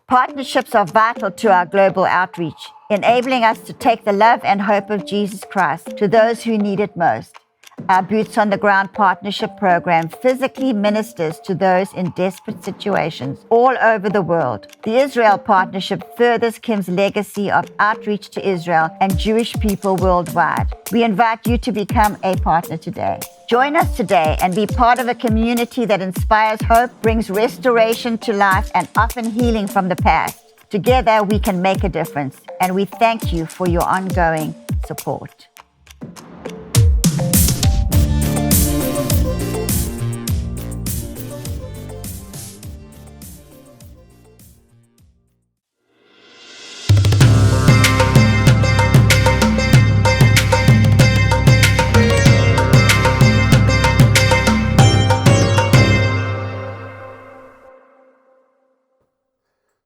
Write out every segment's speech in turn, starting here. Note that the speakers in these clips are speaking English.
Partnerships are vital to our global outreach, enabling us to take the love and hope of Jesus Christ to those who need it most. Our Boots on the Ground Partnership Program physically ministers to those in desperate situations all over the world. The Israel Partnership furthers Kim's legacy of outreach to Israel and Jewish people worldwide. We invite you to become a partner today. Join us today and be part of a community that inspires hope, brings restoration to life, and often healing from the past. Together, we can make a difference, and we thank you for your ongoing support.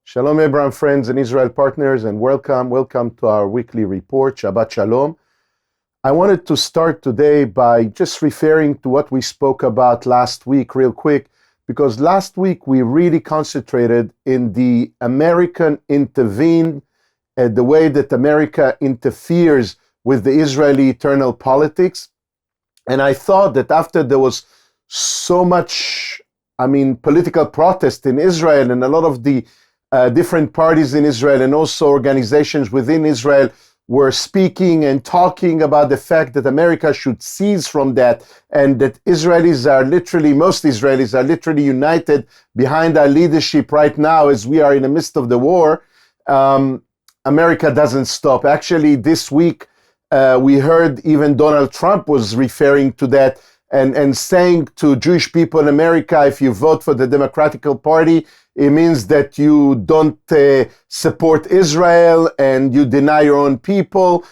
Shalom, Abraham friends and Israel partners, and welcome to our weekly report, Shabbat Shalom. I wanted to start today by just referring to what we spoke about last week real quick, because last week we really concentrated in the American intervene, the way that America interferes with the Israeli internal politics. And I thought that after there was so much, political protest in Israel, and a lot of the different parties in Israel and also organizations within Israel were speaking and talking about the fact that America should cease from that, and that most Israelis are literally united behind our leadership right now as we are in the midst of the war. America doesn't stop. Actually, this week we heard even Donald Trump was referring to that and saying to Jewish people in America, if you vote for the Democratic Party, it means that you don't support Israel and you deny your own people.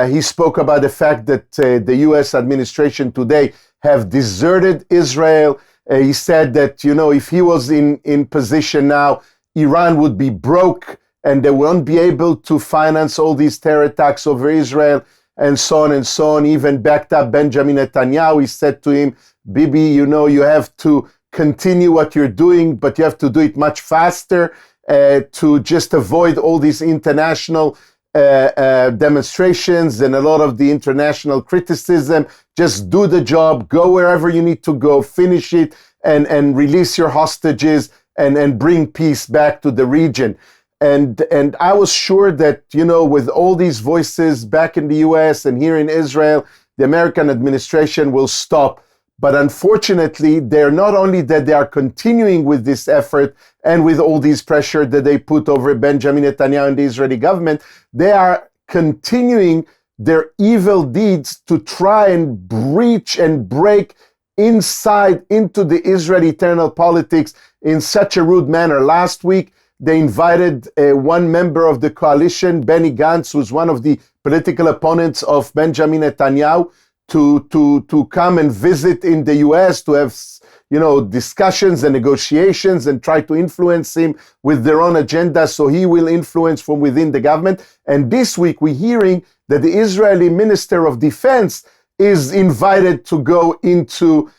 He spoke about the fact that the U.S. administration today have deserted Israel. He said that, if he was in position now, Iran would be broke and they won't be able to finance all these terror attacks over Israel, and so on and so on. Even backed up Benjamin Netanyahu. He said to him, Bibi, you have to continue what you're doing, but you have to do it much faster to just avoid all these international demonstrations and a lot of the international criticism. Just do the job, go wherever you need to go, finish it, and release your hostages and bring peace back to the region. And I was sure that, with all these voices back in the US and here in Israel, the American administration will stop. But unfortunately, they're not only that they are continuing with this effort and with all these pressure that they put over Benjamin Netanyahu and the Israeli government, they are continuing their evil deeds to try and breach and break inside into the Israeli internal politics in such a rude manner. Last week, they invited one member of the coalition, Benny Gantz, who's one of the political opponents of Benjamin Netanyahu, to come and visit in the U.S. to have, discussions and negotiations and try to influence him with their own agenda, so he will influence from within the government. And this week we're hearing that the Israeli Minister of Defense is invited to go into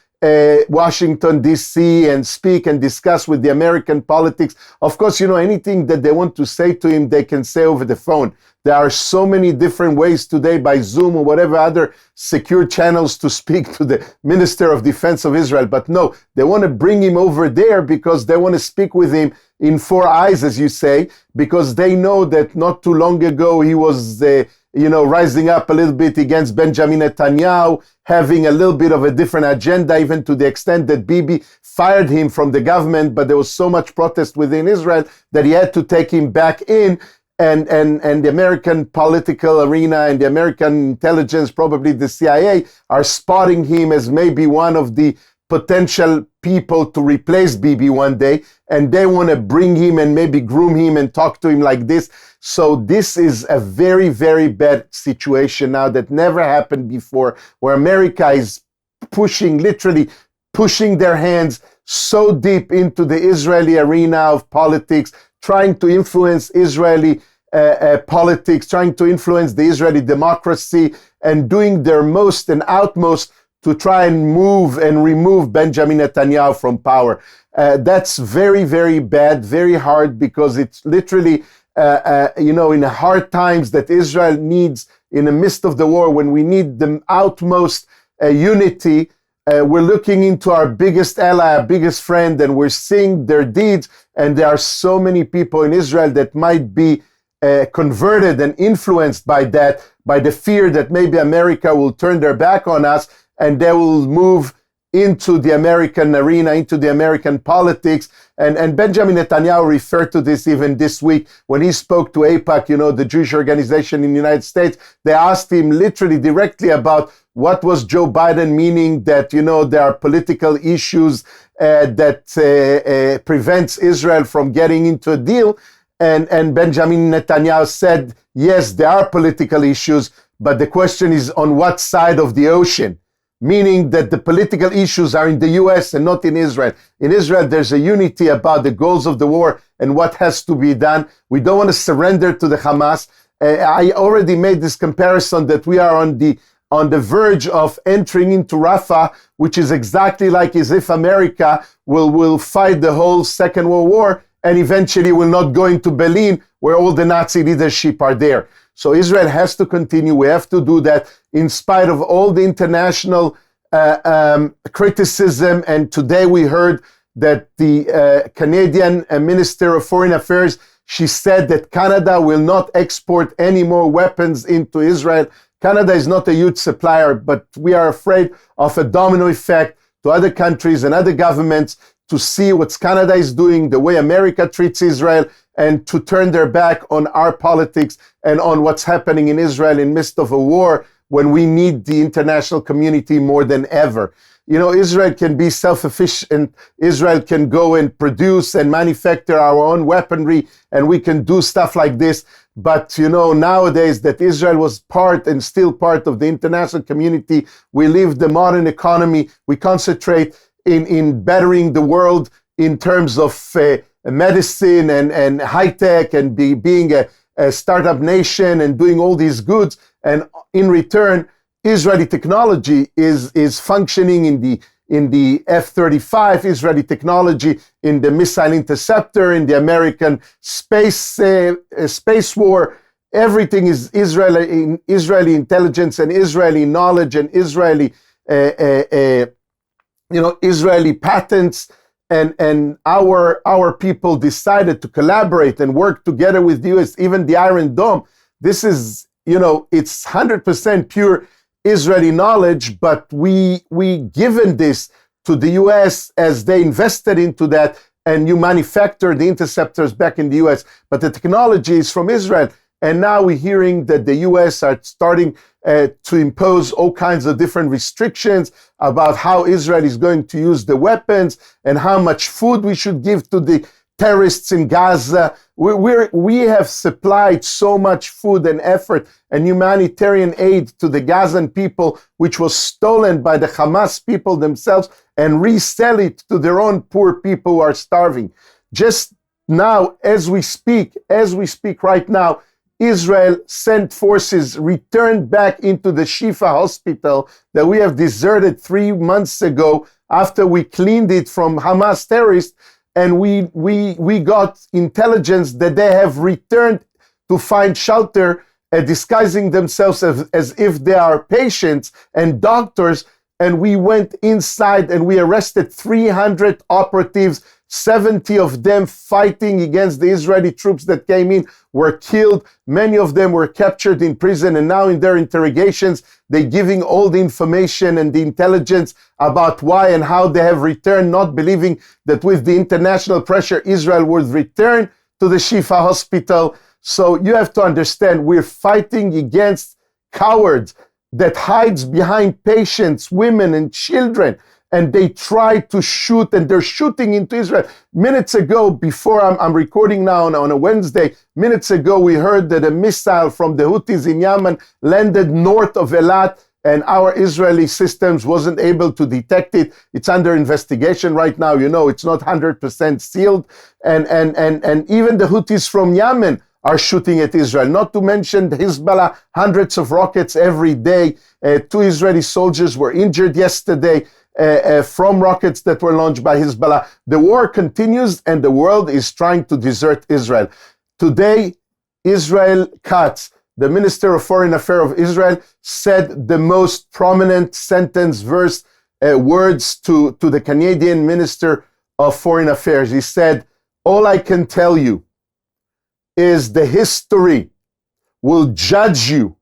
Washington, D.C. and speak and discuss with the American politics. Of course, anything that they want to say to him, they can say over the phone. There are so many different ways today by Zoom or whatever other secure channels to speak to the Minister of Defense of Israel. But no, they want to bring him over there because they want to speak with him in four eyes, as you say, because they know that not too long ago he was rising up a little bit against Benjamin Netanyahu, having a little bit of a different agenda, even to the extent that Bibi fired him from the government, but there was so much protest within Israel that he had to take him back in. And the American political arena and the American intelligence, probably the CIA, are spotting him as maybe one of the potential people to replace Bibi one day, and they want to bring him and maybe groom him and talk to him like this. So this is a very, very bad situation now that never happened before, where America is literally pushing their hands so deep into the Israeli arena of politics, trying to influence Israeli politics, trying to influence the Israeli democracy, and doing their most and utmost to try and move and remove Benjamin Netanyahu from power. That's very, very bad, very hard, because it's literally, in the hard times that Israel needs, in the midst of the war, when we need the utmost unity, we're looking into our biggest ally, our biggest friend, and we're seeing their deeds. And there are so many people in Israel that might be converted and influenced by that, by the fear that maybe America will turn their back on us and they will move into the American arena, into the American politics. And Benjamin Netanyahu referred to this even this week when he spoke to AIPAC, the Jewish organization in the United States. They asked him literally directly about what was Joe Biden meaning that, there are political issues that prevents Israel from getting into a deal. And Benjamin Netanyahu said, yes, there are political issues, but the question is on what side of the ocean? Meaning that the political issues are in the US and not in Israel. In Israel, there's a unity about the goals of the war and what has to be done. We don't want to surrender to the Hamas. I already made this comparison that we are on the verge of entering into Rafah, which is exactly like as if America will fight the whole Second World War and eventually will not go into Berlin, where all the Nazi leadership are there. So Israel has to continue. We have to do that in spite of all the international criticism. And today we heard that the Canadian Minister of Foreign Affairs, she said that Canada will not export any more weapons into Israel. Canada is not a huge supplier, but we are afraid of a domino effect to other countries and other governments to see what Canada is doing, the way America treats Israel, and to turn their back on our politics and on what's happening in Israel in midst of a war when we need the international community more than ever. Israel can be self-sufficient. Israel can go and produce and manufacture our own weaponry, and we can do stuff like this. But, nowadays that Israel was part and still part of the international community, we live the modern economy. We concentrate in bettering the world in terms of medicine and high tech and being a startup nation and doing all these goods. And in return, Israeli technology is functioning in the F-35, Israeli technology in the missile interceptor, in the American space war. Everything is Israeli intelligence and Israeli knowledge and Israeli Israeli patents, and our people decided to collaborate and work together with the US, even the Iron Dome. This is, it's 100% pure Israeli knowledge, but we given this to the US as they invested into that, and you manufacture the interceptors back in the US, but the technology is from Israel. And now we're hearing that the US are starting to impose all kinds of different restrictions about how Israel is going to use the weapons and how much food we should give to the terrorists in Gaza. We have supplied so much food and effort and humanitarian aid to the Gazan people, which was stolen by the Hamas people themselves, and resell it to their own poor people who are starving. Just now, as we speak right now, Israel sent forces, returned back into the Shifa hospital that we have deserted 3 months ago after we cleaned it from Hamas terrorists. And we got intelligence that they have returned to find shelter, disguising themselves as if they are patients and doctors. And we went inside and we arrested 300 operatives, 70 of them fighting against the Israeli troops that came in, were killed. Many of them were captured in prison, and now in their interrogations, they're giving all the information and the intelligence about why and how they have returned, not believing that with the international pressure, Israel would return to the Shifa hospital. So you have to understand, we're fighting against cowards that hides behind patients, women and children, and they try to shoot, and they're shooting into Israel. Minutes ago, before I'm recording now on a Wednesday, minutes ago we heard that a missile from the Houthis in Yemen landed north of Eilat, and our Israeli systems wasn't able to detect it. It's under investigation right now. It's not 100% sealed. And even the Houthis from Yemen are shooting at Israel. Not to mention Hezbollah, hundreds of rockets every day. 2 Israeli soldiers were injured yesterday from rockets that were launched by Hezbollah. The war continues and the world is trying to desert Israel. Today, Israel Katz, the Minister of Foreign Affairs of Israel, said the most prominent sentence, verse, words to the Canadian Minister of Foreign Affairs. He said, all I can tell you is the history will judge you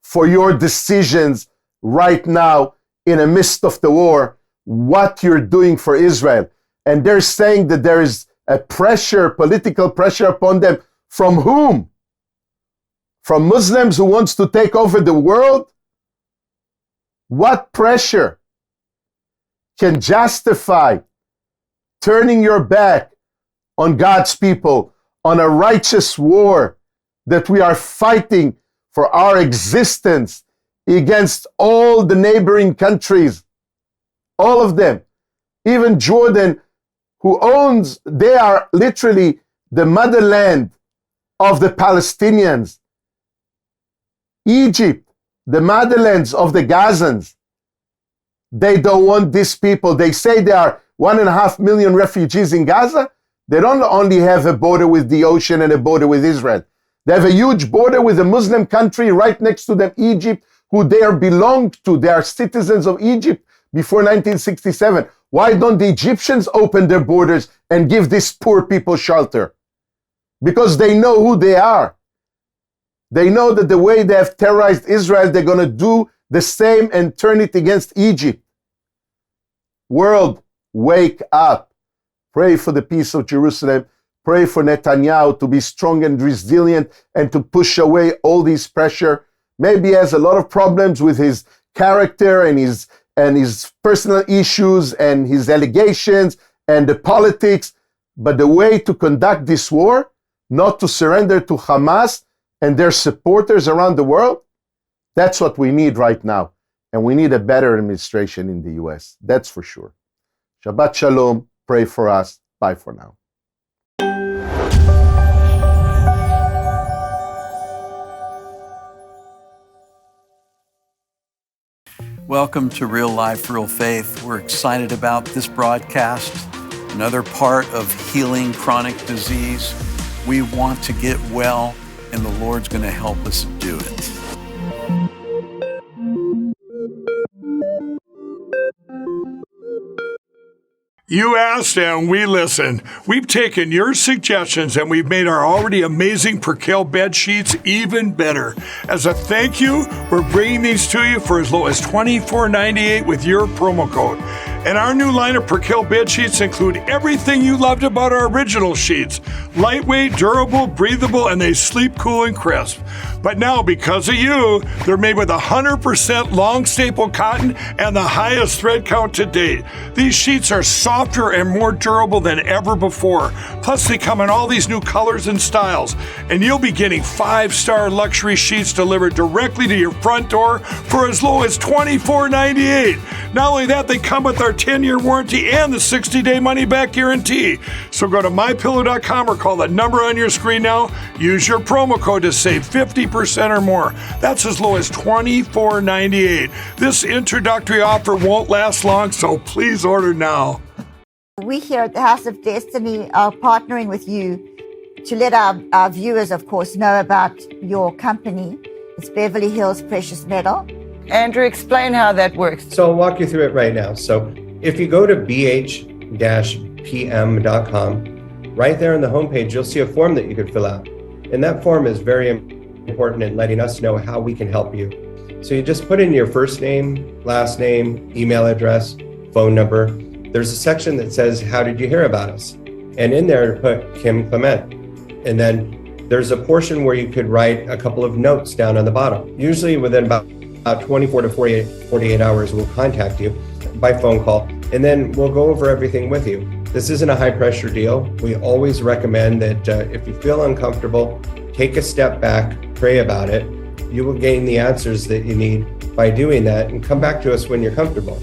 for your decisions right now in the midst of the war, what you're doing for Israel. And they're saying that there is a pressure, political pressure upon them. From whom? From Muslims who wants to take over the world? What pressure can justify turning your back on God's people, on a righteous war that we are fighting for our existence against all the neighboring countries, all of them, even Jordan, who owns, they are literally the motherland of the Palestinians. Egypt, the motherlands of the Gazans. They don't want these people. They say there are 1.5 million refugees in Gaza. They don't only have a border with the ocean and a border with Israel. They have a huge border with a Muslim country right next to them, Egypt, who they are belonged to. They are citizens of Egypt before 1967. Why don't the Egyptians open their borders and give these poor people shelter? Because they know who they are. They know that the way they have terrorized Israel, they're going to do the same and turn it against Egypt. World, wake up. Pray for the peace of Jerusalem. Pray for Netanyahu to be strong and resilient and to push away all this pressure. Maybe he has a lot of problems with his character and his personal issues and his allegations and the politics. But the way to conduct this war, not to surrender to Hamas and their supporters around the world, that's what we need right now. And we need a better administration in the US. That's for sure. Shabbat Shalom. Pray for us. Bye for now. Welcome to Real Life, Real Faith. We're excited about this broadcast, another part of healing chronic disease. We want to get well, and the Lord's going to help us do it. You asked and we listened. We've taken your suggestions and we've made our already amazing Percale bed sheets even better. As a thank you, we're bringing these to you for as low as $24.98 with your promo code. And our new line of Percale bed sheets include everything you loved about our original sheets. Lightweight, durable, breathable, and they sleep cool and crisp. But now, because of you, they're made with 100% long staple cotton and the highest thread count to date. These sheets are softer and more durable than ever before. Plus, they come in all these new colors and styles. And you'll be getting 5-star luxury sheets delivered directly to your front door for as low as $24.98. Not only that, they come with our 10-year warranty and the 60-day money-back guarantee. So go to mypillow.com or call the number on your screen now. Use your promo code to save 50% or more. That's as low as $24.98. This introductory offer won't last long, so please order now. We here at the House of Destiny are partnering with you to let our viewers, of course, know about your company. It's Beverly Hills Precious Metal. Andrew, explain how that works. So I'll walk you through it right now. So if you go to bh-pm.com, right there on the homepage, you'll see a form that you could fill out. And that form is very important in letting us know how we can help you. So you just put in your first name, last name, email address, phone number. There's a section that says, how did you hear about us? And in there, put Kim Clement. And then there's a portion where you could write a couple of notes down on the bottom. Usually within about 24 to 48 hours, we'll contact you by phone call, and then we'll go over everything with you. This isn't a high pressure deal. We always recommend that if you feel uncomfortable, take a step back, pray about it. You will gain the answers that you need by doing that, and come back to us when you're comfortable.